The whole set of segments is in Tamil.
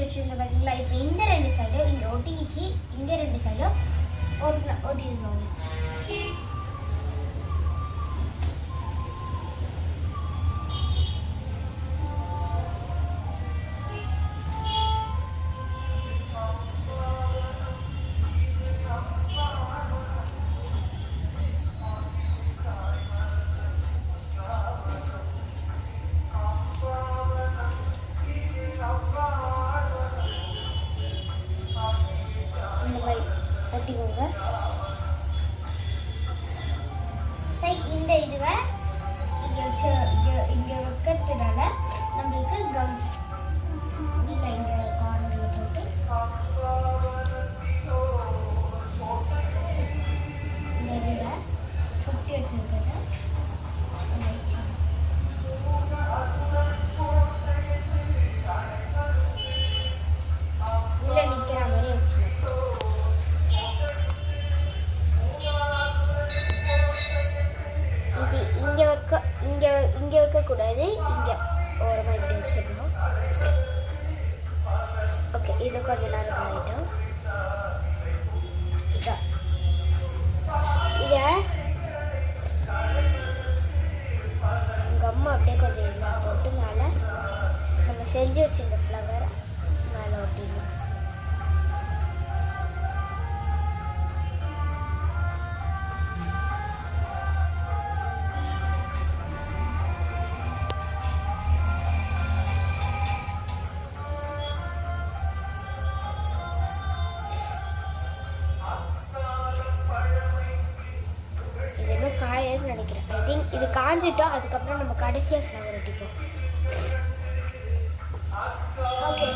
வச்சுருந்தோம் பார்த்தீங்களா? இப்போ இந்த 2 சைடும் இங்கே ஒட்டிக்கிச்சு, இங்கே 2 சைடும் ஒட்டியிருந்தோம். ஒட்டிக்கோங்க. இந்த இதுவை இங்கே வைக்கிறதுனால நம்மளுக்கு கம் இல்லை இங்கே கார்னரில் போட்டு இந்த இதுவை சுட்டி வச்சுருக்கிறத உள்ளே நிற்கிற மாதிரி வச்சுருக்கோம். இங்கே வைக்கக்கூடாது, இங்கே ஓரமாக இப்படி வச்சிடணும். ஓகே, இது கொஞ்ச நேரம் ஆகிட்டோம். இதை உங்கள் அம்மா அப்படியே கொஞ்சம் இதில் போட்டு மேலே நம்ம செஞ்சு வச்சுருந்த ஃப்ளவரை மேலே ஒட்டிடணும். காயன்னு நினைக்கிறேன். ஐ திங்க் இது காஞ்சிட்டோம். அதுக்கப்புறம் நம்ம கடைசியாக ஃப்ளவர் ஒட்டிப்போம். ஓகே,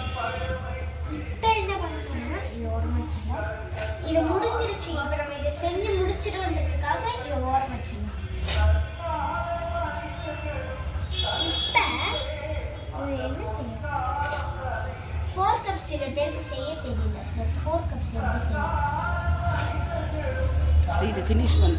இப்போ என்ன பண்ணணும்னா இது ஓரம் வச்சிடலாம். இது முடிஞ்சிருச்சு. இப்போ நம்ம இதை செஞ்சு முடிச்சிடும்ன்றதுக்காக இதை ஓரம் வச்சிடலாம். இப்போ என்ன செய்யணும்? 4 கப்ஸ் சில பேருக்கு செய்ய தெரியல சார். 4 கப்ஸ் எப்படி செய்யணும்? இது ஃபினிஷ் பண்ணு.